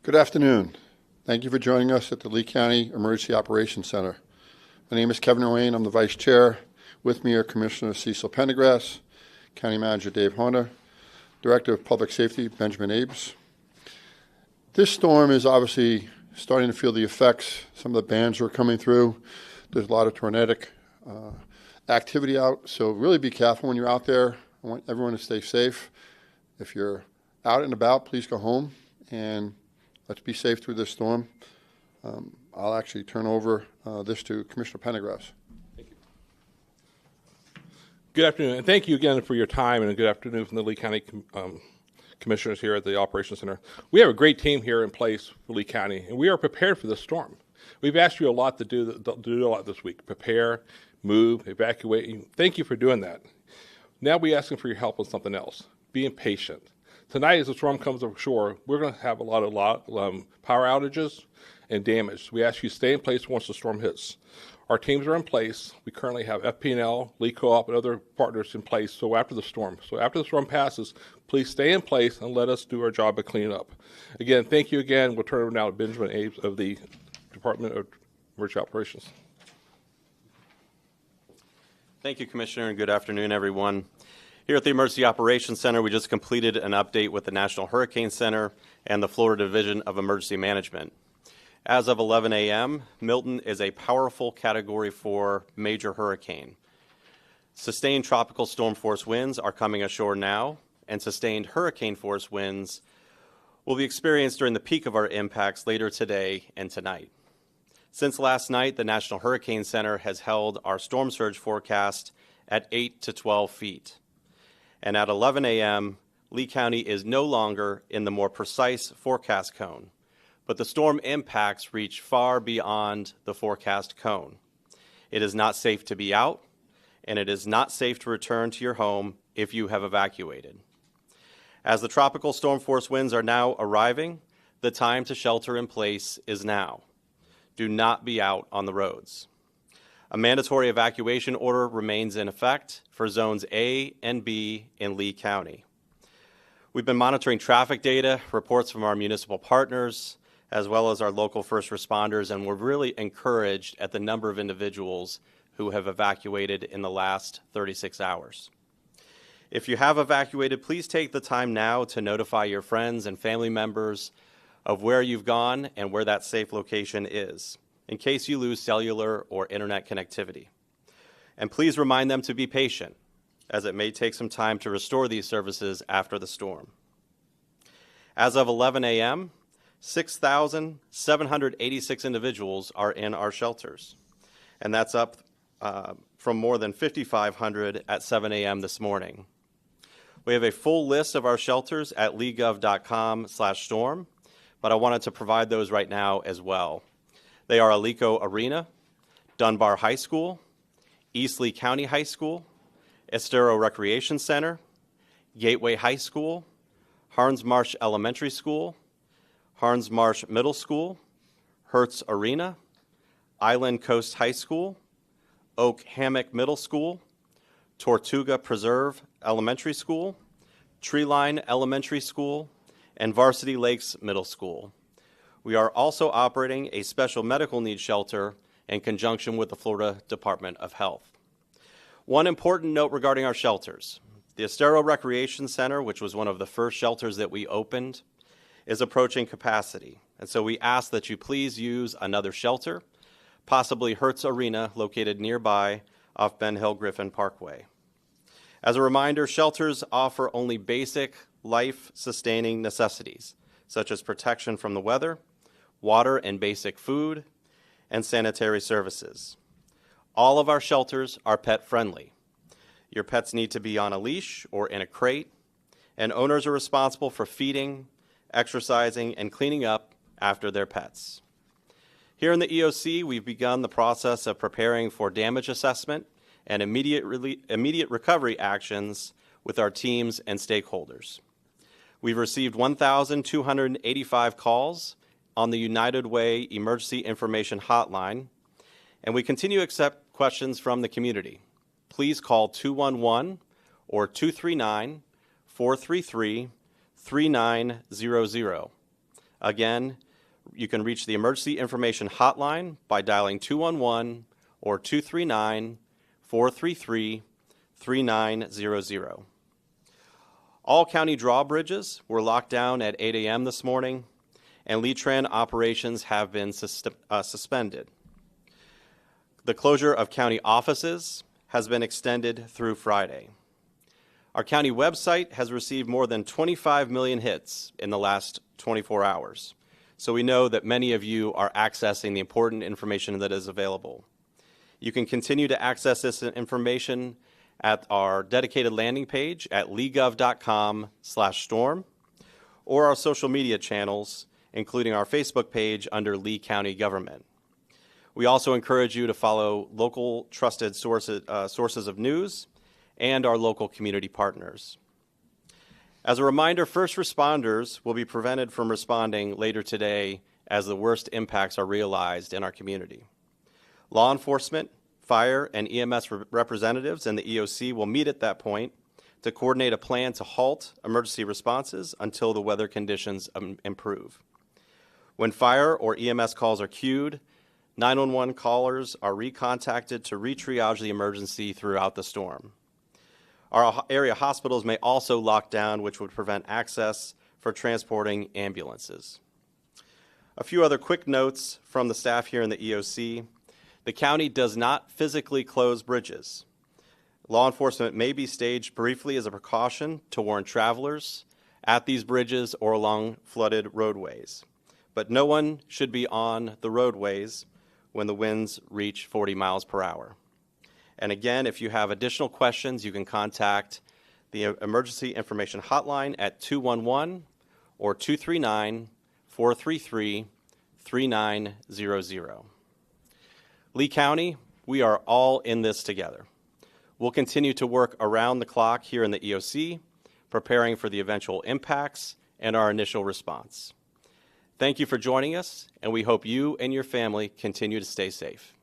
Good afternoon. Thank you for joining us at the Lee County Emergency Operations Center. My name is Kevin Wayne. I'm the Vice Chair. With me are Commissioner Cecil Pendergrass, County Manager Dave Horner, Director of Public Safety Benjamin Abes. This storm is obviously starting to feel the effects. Some of the bands are coming through. There's a lot of tornadic activity out, so really be careful when you're out there. I want everyone to stay safe. If you're out and about, please go home and let's be safe through this storm. I'll actually turn over this to Commissioner Pendergrass. Thank you. Good afternoon, and thank you again for your time, and good afternoon from the Lee County Commissioners here at the Operations Center. We have a great team here in place for Lee County, and we are prepared for this storm. We've asked you a lot to do a lot this week: prepare, move, evacuate. Thank you for doing that. Now we're asking for your help on something else: being patient. Tonight, as the storm comes ashore, we're going to have a lot of power outages and damage. We ask you to stay in place once the storm hits. Our teams are in place. We currently have FP&L, Lee Co-op, and other partners in place. So after the storm passes, please stay in place and let us do our job of cleaning up. Again, thank you again. We'll turn it over now to Benjamin Abes of the Department of Emergency Operations. Thank you, Commissioner, and good afternoon, everyone. Here at the Emergency Operations Center, we just completed an update with the National Hurricane Center and the Florida Division of Emergency Management. As of 11 a.m., Milton is a powerful Category 4 major hurricane. Sustained tropical storm force winds are coming ashore now, and sustained hurricane force winds will be experienced during the peak of our impacts later today and tonight. Since last night, the National Hurricane Center has held our storm surge forecast at 8 to 12 feet. And at 11 a.m., Lee County is no longer in the more precise forecast cone, but the storm impacts reach far beyond the forecast cone. It is not safe to be out, and it is not safe to return to your home if you have evacuated. As the tropical storm force winds are now arriving, the time to shelter in place is now. Do not be out on the roads. A mandatory evacuation order remains in effect for zones A and B in Lee County. We've been monitoring traffic data, reports from our municipal partners, as well as our local first responders, and we're really encouraged at the number of individuals who have evacuated in the last 36 hours. If you have evacuated, please take the time now to notify your friends and family members of where you've gone and where that safe location is, in case you lose cellular or internet connectivity. And please remind them to be patient, as it may take some time to restore these services after the storm. As of 11 a.m., 6,786 individuals are in our shelters, and that's up from more than 5,500 at 7 a.m. this morning. We have a full list of our shelters at leegov.com/storm, but I wanted to provide those right now as well. They are Alico Arena, Dunbar High School, East Lee County High School, Estero Recreation Center, Gateway High School, Harns Marsh Elementary School, Harns Marsh Middle School, Hertz Arena, Island Coast High School, Oak Hammock Middle School, Tortuga Preserve Elementary School, Treeline Elementary School, and Varsity Lakes Middle School. We are also operating a special medical needs shelter in conjunction with the Florida Department of Health. One important note regarding our shelters: the Estero Recreation Center, which was one of the first shelters that we opened, is approaching capacity. And so we ask that you please use another shelter, possibly Hertz Arena, located nearby off Ben Hill Griffin Parkway. As a reminder, shelters offer only basic life-sustaining necessities, such as protection from the weather, water and basic food, and sanitary services. All of our shelters are pet-friendly. Your pets need to be on a leash or in a crate, and owners are responsible for feeding, exercising, and cleaning up after their pets. Here in the EOC, we've begun the process of preparing for damage assessment and immediate recovery actions with our teams and stakeholders. We've received 1,285 calls on the United Way Emergency Information Hotline, and we continue to accept questions from the community. Please call 211 or 239-433-3900. Again, you can reach the Emergency Information Hotline by dialing 211 or 239-433-3900. All county drawbridges were locked down at 8 a.m. this morning, and Lee-Tran operations have been suspended. The closure of county offices has been extended through Friday. Our county website has received more than 25 million hits in the last 24 hours, so we know that many of you are accessing the important information that is available. You can continue to access this information at our dedicated landing page at leegov.com/storm or our social media channels, including our Facebook page under Lee County Government. We also encourage you to follow local trusted sources of news and our local community partners. As a reminder, first responders will be prevented from responding later today as the worst impacts are realized in our community. Law enforcement, fire, and EMS representatives and the EOC will meet at that point to coordinate a plan to halt emergency responses until the weather conditions improve. When fire or EMS calls are queued, 911 callers are recontacted to re-triage the emergency throughout the storm. Our area hospitals may also lock down, which would prevent access for transporting ambulances. A few other quick notes from the staff here in the EOC. The county does not physically close bridges. Law enforcement may be staged briefly as a precaution to warn travelers at these bridges or along flooded roadways. But no one should be on the roadways when the winds reach 40 miles per hour. And again, if you have additional questions, you can contact the Emergency Information Hotline at 211 or 239-433-3900. Lee County, we are all in this together. We'll continue to work around the clock here in the EOC, preparing for the eventual impacts and our initial response. Thank you for joining us, and we hope you and your family continue to stay safe.